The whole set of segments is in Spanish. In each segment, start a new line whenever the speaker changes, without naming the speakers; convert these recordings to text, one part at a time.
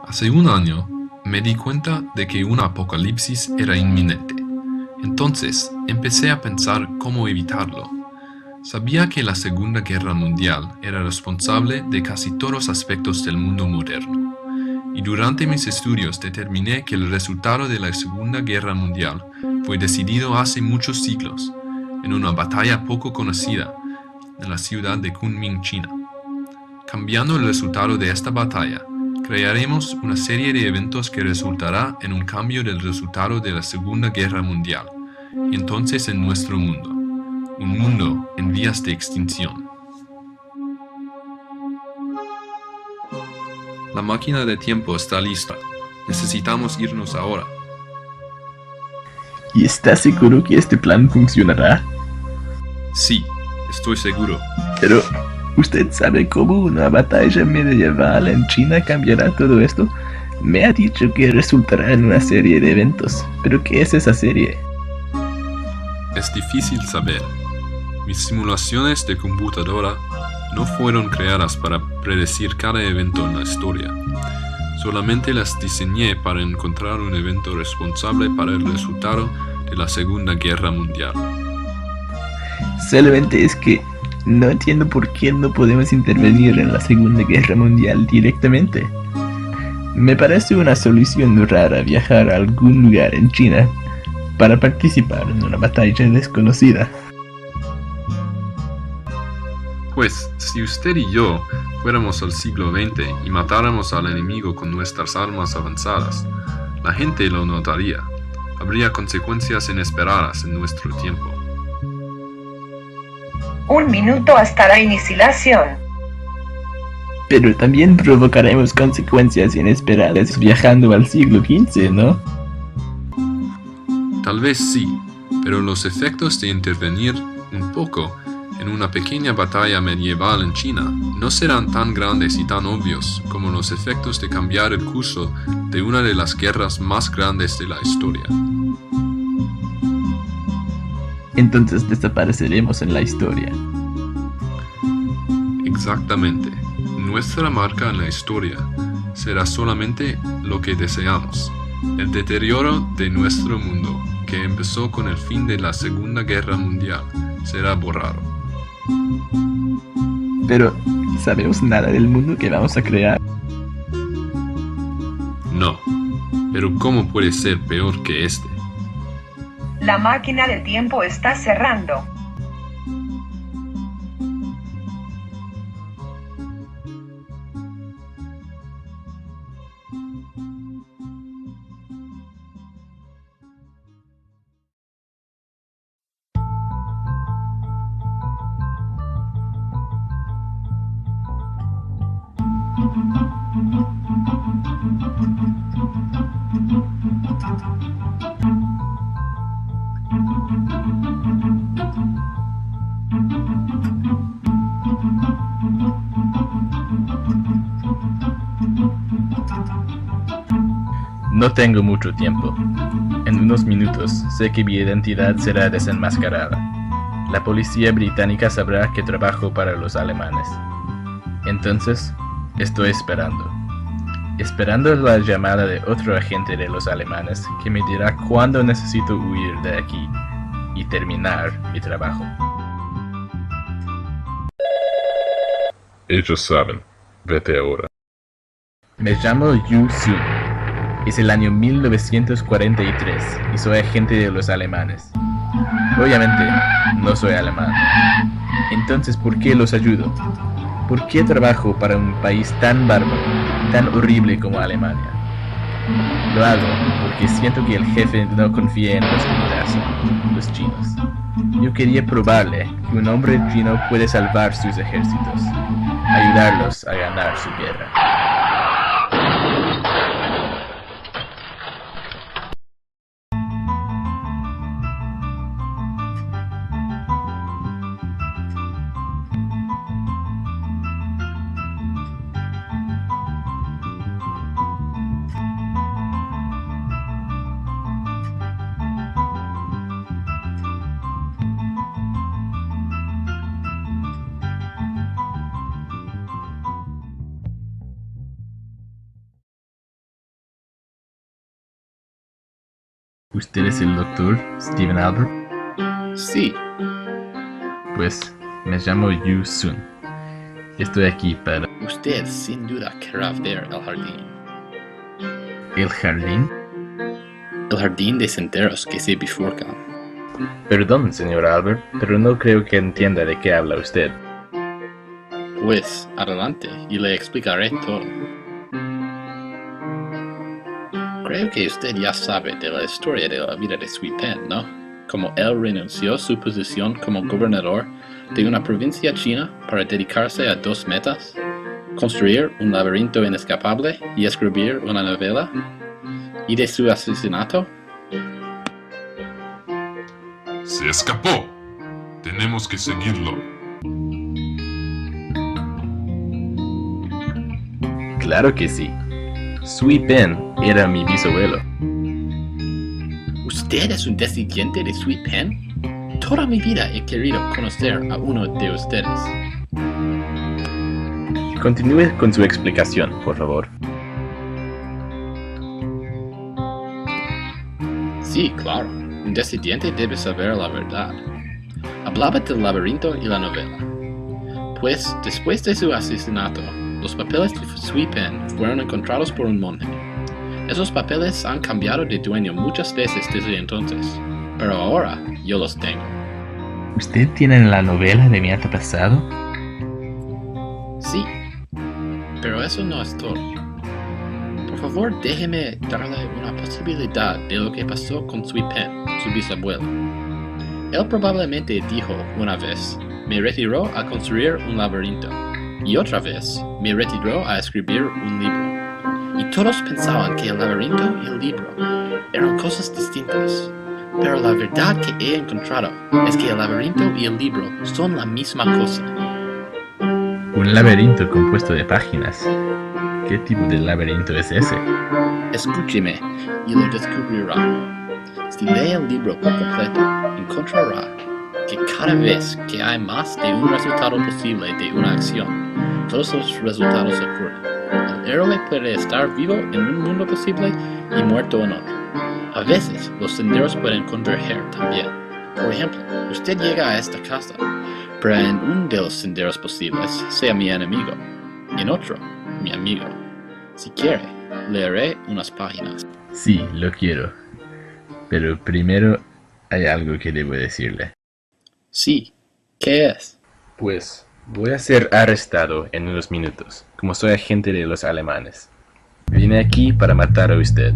Hace un año me di cuenta de que un apocalipsis era inminente. Entonces empecé a pensar cómo evitarlo. Sabía que la Segunda Guerra Mundial era responsable de casi todos los aspectos del mundo moderno. Y durante mis estudios determiné que el resultado de la Segunda Guerra Mundial fue decidido hace muchos siglos, en una batalla poco conocida, en la ciudad de Kunming, China. Cambiando el resultado de esta batalla, crearemos una serie de eventos que resultará en un cambio del resultado de la Segunda Guerra Mundial, y entonces en nuestro mundo, un mundo en vías de extinción. La máquina de tiempo está lista. Necesitamos irnos ahora.
¿Y estás seguro que este plan funcionará?
Sí, estoy seguro.
Pero, ¿usted sabe cómo una batalla medieval en China cambiará todo esto? Me ha dicho que resultará en una serie de eventos. ¿Pero qué es esa serie?
Es difícil saber. Mis simulaciones de computadora no fueron creadas para predecir cada evento en la historia. Solamente las diseñé para encontrar un evento responsable para el resultado de la Segunda Guerra Mundial.
Solamente es que no entiendo por qué no podemos intervenir en la Segunda Guerra Mundial directamente. Me parece una solución rara viajar a algún lugar en China para participar en una batalla desconocida.
Pues, si usted y yo fuéramos al siglo XX y matáramos al enemigo con nuestras armas avanzadas, la gente lo notaría. Habría consecuencias inesperadas en nuestro tiempo.
1 minuto hasta la iniciación.
Pero también provocaremos consecuencias inesperadas viajando al siglo XV, ¿no?
Tal vez sí, pero los efectos de intervenir un poco en una pequeña batalla medieval en China no serán tan grandes y tan obvios como los efectos de cambiar el curso de una de las guerras más grandes de la historia.
Entonces desapareceremos en la historia.
Exactamente. Nuestra marca en la historia será solamente lo que deseamos. El deterioro de nuestro mundo, que empezó con el fin de la Segunda Guerra Mundial, será borrado.
Pero, ¿sabemos nada del mundo que vamos a crear?
No, pero ¿cómo puede ser peor que este?
La máquina del tiempo está cerrando.
No tengo mucho tiempo. En unos minutos sé que mi identidad será desenmascarada. La policía británica sabrá que trabajo para los alemanes. Entonces, estoy esperando. Esperando la llamada de otro agente de los alemanes que me dirá cuándo necesito huir de aquí y terminar mi trabajo.
Ellos saben. Vete ahora.
Me llamo Yu Sun. Es el año 1943 y soy agente de los alemanes. Obviamente, no soy alemán. Entonces, ¿por qué los ayudo? ¿Por qué trabajo para un país tan bárbaro, tan horrible como Alemania? Lo hago porque siento que el jefe no confía en los que me hacen, los chinos. Yo quería probarle que un hombre chino puede salvar sus ejércitos, ayudarlos a ganar su guerra. ¿Usted es el doctor Stephen Albert?
Sí,
Pues me llamo Yu Sun. Estoy aquí para...
usted sin duda querrá ver el jardín.
¿El jardín?
El jardín de senderos que se bifurcan.
Perdón, señor Albert, pero no creo que entienda de qué habla usted.
Pues, adelante y le explicaré todo. Creo que usted ya sabe de la historia de la vida de Sui Pen, ¿no? Como él renunció su posición como gobernador de una provincia china para dedicarse a dos metas: construir un laberinto inescapable y escribir una novela. ¿Y de su asesinato?
Se escapó. Tenemos que seguirlo.
Claro que sí. Sui Pen era mi bisabuelo.
¿Usted es un descendiente de Sui Pen? Toda mi vida he querido conocer a uno de ustedes.
Continúe con su explicación, por favor.
Sí, claro. Un descendiente debe saber la verdad. Hablaba del laberinto y la novela. Pues, después de su asesinato, los papeles de Sui Pen fueron encontrados por un monje. Esos papeles han cambiado de dueño muchas veces desde entonces, pero ahora yo los tengo.
¿Usted tiene la novela de mi antepasado?
Sí, pero eso no es todo. Por favor, déjeme darle una posibilidad de lo que pasó con Sui Pen, su bisabuelo. Él probablemente dijo una vez: me retiró a construir un laberinto, y otra vez me retiró a escribir un libro. Y todos pensaban que el laberinto y el libro eran cosas distintas. Pero la verdad que he encontrado es que el laberinto y el libro son la misma cosa.
Un laberinto compuesto de páginas. ¿Qué tipo de laberinto es ese?
Escúcheme y lo descubrirá. Si lee el libro por completo, encontrará que cada vez que hay más de un resultado posible de una acción, todos los resultados ocurren. El héroe puede estar vivo en un mundo posible y muerto en otro. A veces, los senderos pueden converger también. Por ejemplo, usted llega a esta casa, pero en uno de los senderos posibles sea mi enemigo, y en otro, mi amigo. Si quiere, leeré unas páginas.
Sí, lo quiero. Pero primero hay algo que debo decirle.
Sí, ¿qué es?
Pues voy a ser arrestado en unos minutos, como soy agente de los alemanes. Vine aquí para matar a usted,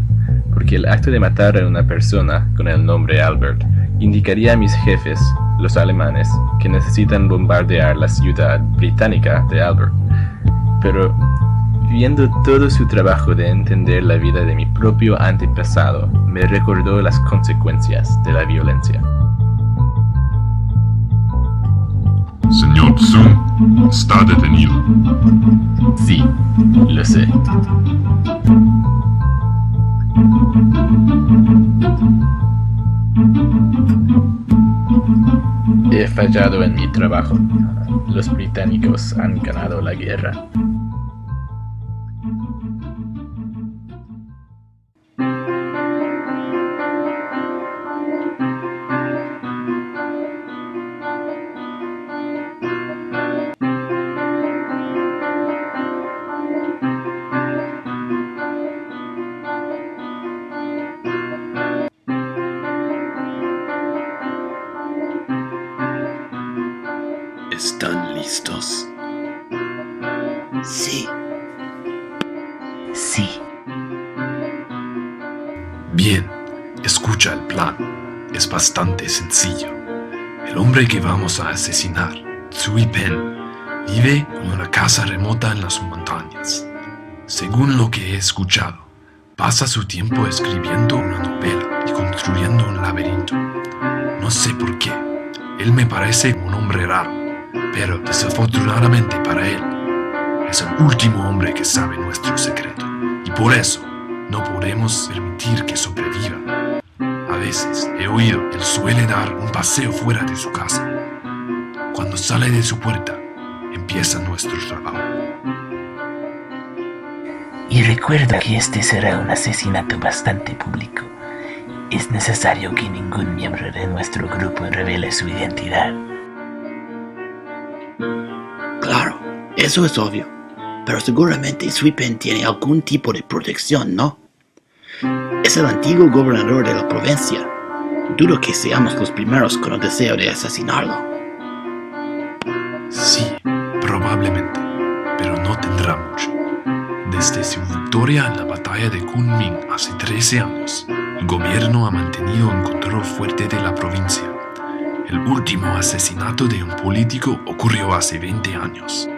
porque el acto de matar a una persona con el nombre Albert indicaría a mis jefes, los alemanes, que necesitan bombardear la ciudad británica de Albert. Pero, viendo todo su trabajo de entender la vida de mi propio antepasado, me recordó las consecuencias de la violencia.
Señor Sun está detenido.
Sí, lo sé. He fallado en mi trabajo. Los británicos han ganado la guerra.
¿Están listos?
Sí.
Sí.
Bien, escucha el plan. Es bastante sencillo. El hombre que vamos a asesinar, Tsui Pen, vive en una casa remota en las montañas. Según lo que he escuchado, pasa su tiempo escribiendo una novela y construyendo un laberinto. No sé por qué. Él me parece un hombre raro, pero desafortunadamente para él, es el último hombre que sabe nuestro secreto. Y por eso, no podemos permitir que sobreviva. A veces, he oído, él suele dar un paseo fuera de su casa. Cuando sale de su puerta, empieza nuestro trabajo.
Y recuerda que este será un asesinato bastante público. Es necesario que ningún miembro de nuestro grupo revele su identidad.
Claro, eso es obvio. Pero seguramente Tsui Pen tiene algún tipo de protección, ¿no? Es el antiguo gobernador de la provincia. Dudo que seamos los primeros con el deseo de asesinarlo.
Sí, probablemente, pero no tendrá mucho. Desde su victoria en la batalla de Kunming hace 13 años, el gobierno ha mantenido un control fuerte de la provincia. El último asesinato de un político ocurrió hace 20 años.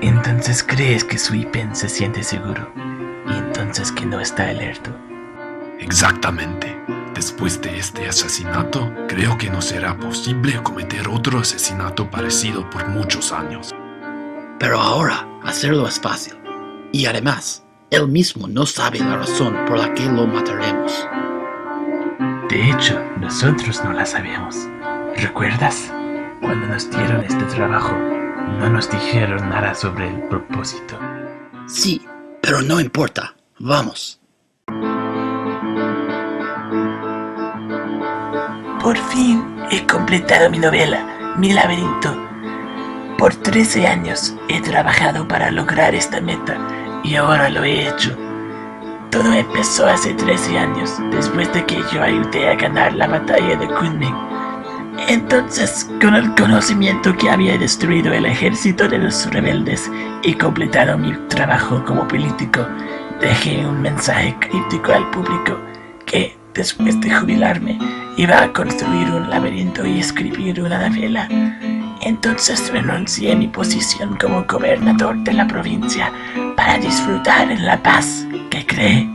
Entonces crees que Tsui Pen se siente seguro, y entonces que no está alerta.
Exactamente. Después de este asesinato, creo que no será posible cometer otro asesinato parecido por muchos años.
Pero ahora, hacerlo es fácil. Y además, él mismo no sabe la razón por la que lo mataremos.
De hecho, nosotros no la sabemos. ¿Recuerdas? Cuando nos dieron este trabajo, no nos dijeron nada sobre el propósito.
Sí, pero no importa. Vamos.
Por fin he completado mi novela, mi laberinto. Por 13 años he trabajado para lograr esta meta y ahora lo he hecho. Todo empezó hace 13 años, después de que yo ayudé a ganar la batalla de Kunming. Entonces, con el conocimiento que había destruido el ejército de los rebeldes y completado mi trabajo como político, dejé un mensaje críptico al público que, después de jubilarme, iba a construir un laberinto y escribir una novela. Entonces renuncié a mi posición como gobernador de la provincia para disfrutar en la paz que creé.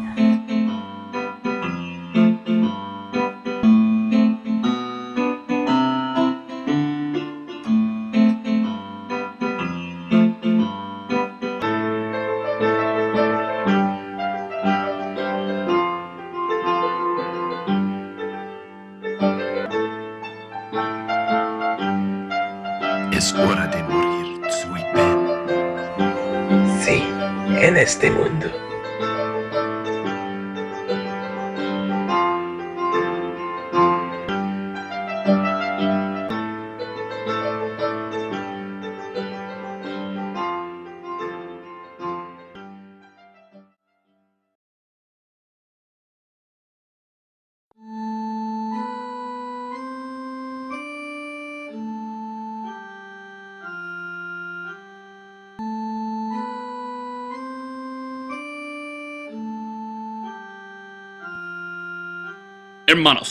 Es hora de morir, Tsui Pen.
Sí, en este mundo.
Hermanos,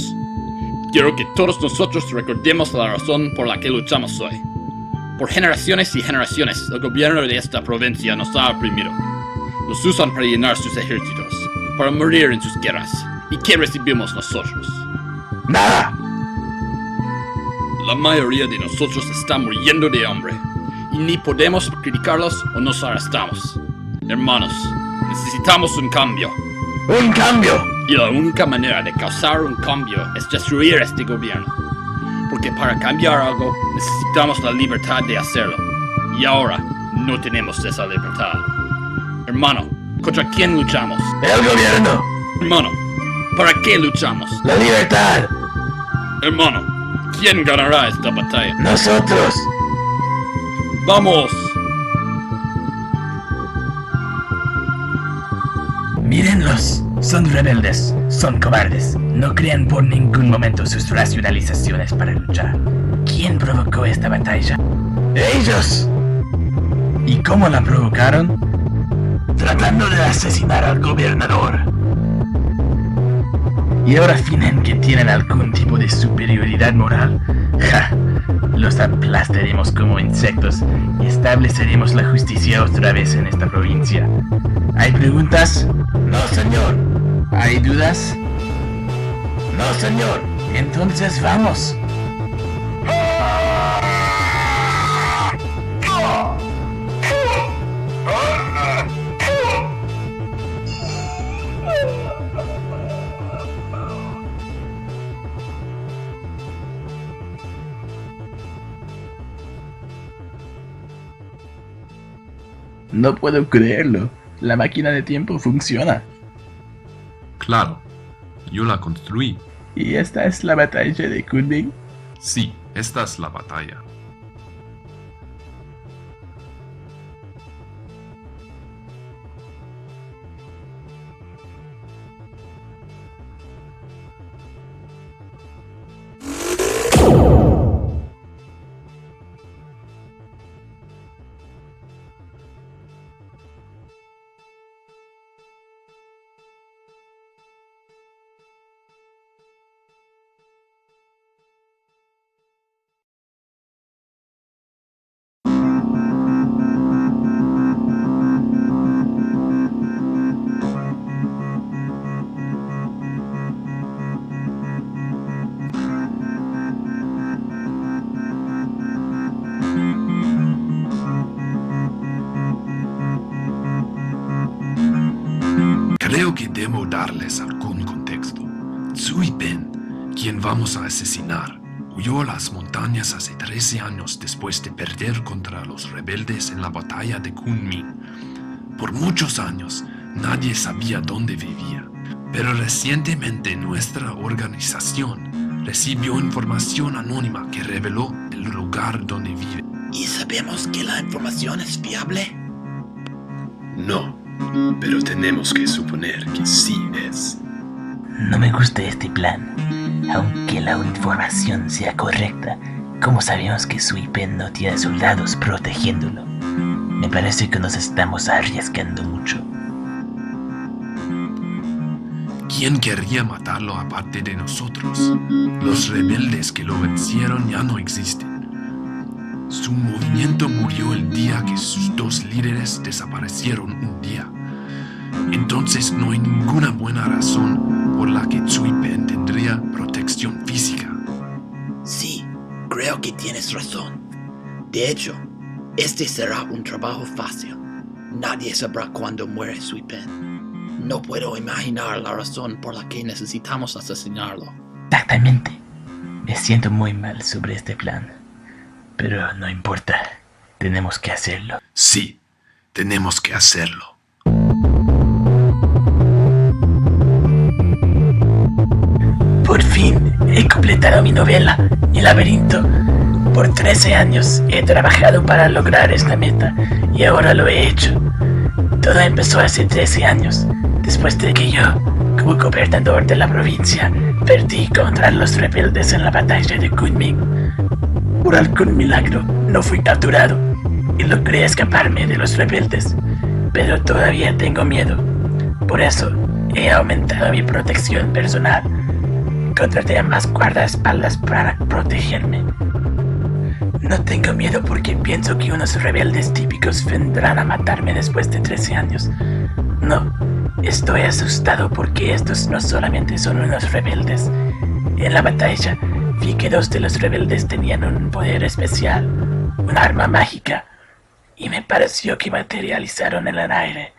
quiero que todos nosotros recordemos la razón por la que luchamos hoy. Por generaciones y generaciones, el gobierno de esta provincia nos ha oprimido. Nos usan para llenar sus ejércitos, para morir en sus guerras. ¿Y qué recibimos nosotros?
¡Nada!
La mayoría de nosotros está muriendo de hambre, y ni podemos criticarlos o nos arrestamos. Hermanos, necesitamos un cambio.
¡Un cambio!
Y la única manera de causar un cambio es destruir este gobierno. Porque para cambiar algo necesitamos la libertad de hacerlo. Y ahora no tenemos esa libertad. Hermano, ¿contra quién luchamos?
¡El gobierno!
Hermano, ¿para qué luchamos?
¡La libertad!
Hermano, ¿quién ganará esta batalla?
¡Nosotros!
¡Vamos!
¡Mírenlos! Son rebeldes, son cobardes, no crean por ningún momento sus racionalizaciones para luchar. ¿Quién provocó esta batalla? ¡Ellos! ¿Y cómo la provocaron? Tratando de asesinar al gobernador. ¿Y ahora fingen que tienen algún tipo de superioridad moral? ¡Ja! Los aplastaremos como insectos y estableceremos la justicia otra vez en esta provincia. ¿Hay preguntas? No, señor. ¿Hay dudas? No, señor. Entonces vamos.
No puedo creerlo. La máquina de tiempo funciona.
Claro, yo la construí.
¿Y esta es la batalla de Kunming?
Sí, esta es la batalla. Creo que debo darles algún contexto. Zui Pen, quien vamos a asesinar, huyó a las montañas hace 13 años después de perder contra los rebeldes en la batalla de Kunming. Por muchos años, nadie sabía dónde vivía, pero recientemente nuestra organización recibió información anónima que reveló el lugar donde vive.
¿Y sabemos que la información es fiable?
No, pero tenemos que suponer que sí es.
No me gusta este plan. Aunque la información sea correcta, ¿cómo sabemos que Zui Pen no tiene soldados protegiéndolo? Me parece que nos estamos arriesgando mucho.
¿Quién querría matarlo aparte de nosotros? Los rebeldes que lo vencieron ya no existen. Su movimiento murió el día que sus dos líderes desaparecieron un día. Entonces no hay ninguna buena razón por la que Zui Pen tendría protección física.
Sí, creo que tienes razón. De hecho, este será un trabajo fácil. Nadie sabrá cuándo muere Zui Pen. No puedo imaginar la razón por la que necesitamos asesinarlo.
Exactamente. Me siento muy mal sobre este plan. Pero no importa. Tenemos que hacerlo.
Sí, tenemos que hacerlo.
Por fin he completado mi novela, Mi laberinto. Por 13 años he trabajado para lograr esta meta y ahora lo he hecho. Todo empezó hace 13 años, después de que yo, como gobernador de la provincia, perdí contra los rebeldes en la batalla de Kunming. Por algún milagro no fui capturado y logré escaparme de los rebeldes, pero todavía tengo miedo. Por eso he aumentado mi protección personal. Contraté a más guardaespaldas para protegerme. No tengo miedo porque pienso que unos rebeldes típicos vendrán a matarme después de 13 años. No, estoy asustado porque estos no solamente son unos rebeldes. En la batalla vi que 2 de los rebeldes tenían un poder especial, un arma mágica, y me pareció que materializaron en el aire.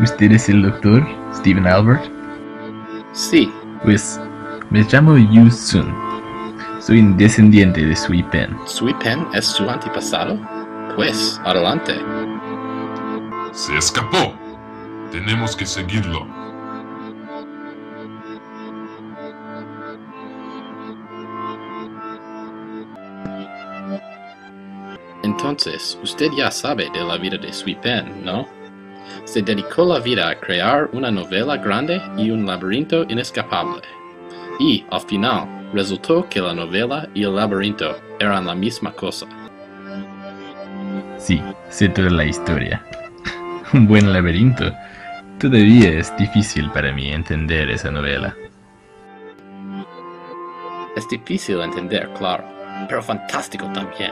¿Usted es el doctor Stephen Albert?
Sí,
Pues me llamo Yu Sun. Soy un descendiente de Sui Pen.
¿Sui Pen es su antepasado? Pues, adelante.
Se escapó. Tenemos que seguirlo.
Entonces, usted ya sabe de la vida de Sui Pen, ¿no? Se dedicó la vida a crear una novela grande y un laberinto inescapable. Y, al final, resultó que la novela y el laberinto eran la misma cosa.
Sí, sé toda la historia. Un buen laberinto. Todavía es difícil para mí entender esa novela.
Es difícil de entender, claro, pero fantástico también.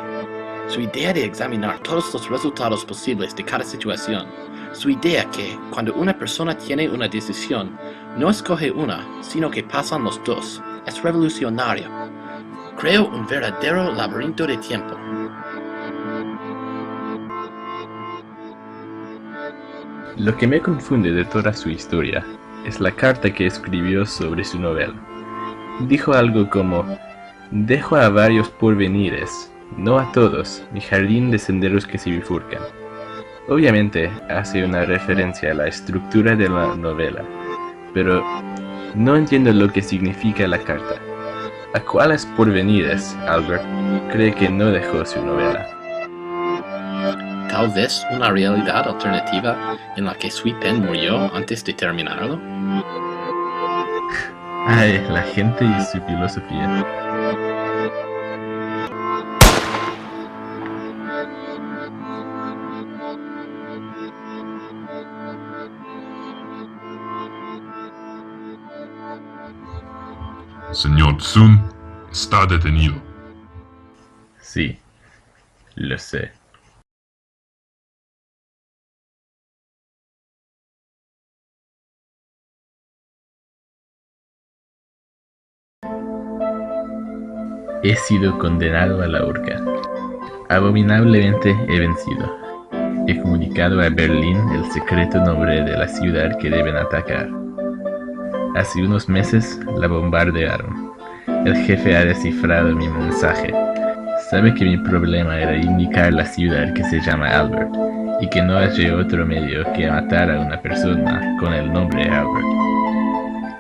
Su idea de examinar todos los resultados posibles de cada situación. Su idea que, cuando una persona tiene una decisión, no escoge una, sino que pasan los dos. Es revolucionario. Creo un verdadero laberinto de tiempo.
Lo que me confunde de toda su historia es la carta que escribió sobre su novela. Dijo algo como: dejo a varios porvenires, no a todos, mi jardín de senderos que se bifurcan. Obviamente hace una referencia a la estructura de la novela, pero no entiendo lo que significa la carta. ¿A cuáles porvenires Albert cree que no dejó su novela?
Tal vez una realidad alternativa en la que Sui Pen murió antes de terminarlo.
Ay, la gente y su filosofía.
Señor Sun está detenido.
Sí, lo sé. He sido condenado a la horca. Abominablemente he vencido. He comunicado a Berlín el secreto nombre de la ciudad que deben atacar. Hace unos meses la bombardearon. El jefe ha descifrado mi mensaje. Sabe que mi problema era indicar la ciudad que se llama Albert, y que no hallé otro medio que matar a una persona con el nombre Albert.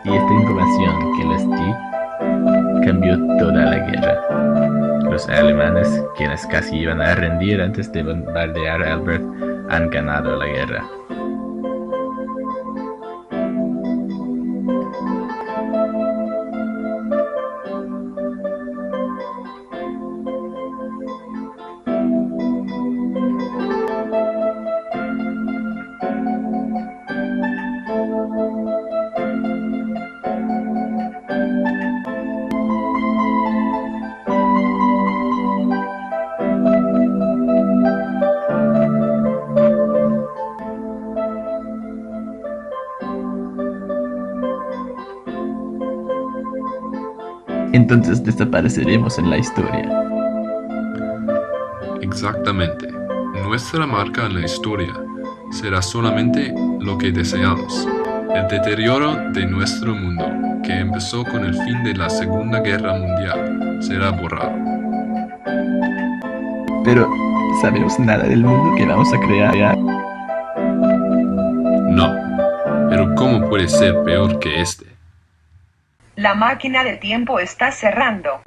Y esta información que les di cambió toda la guerra. Los alemanes, quienes casi iban a rendir antes de bombardear a Albert, han ganado la guerra. Entonces desapareceremos en la historia.
Exactamente. Nuestra marca en la historia será solamente lo que deseamos. El deterioro de nuestro mundo, que empezó con el fin de la Segunda Guerra Mundial, será borrado.
Pero, ¿sabemos nada del mundo que vamos a crear?
No. Pero ¿cómo puede ser peor que este?
La máquina del tiempo está cerrando.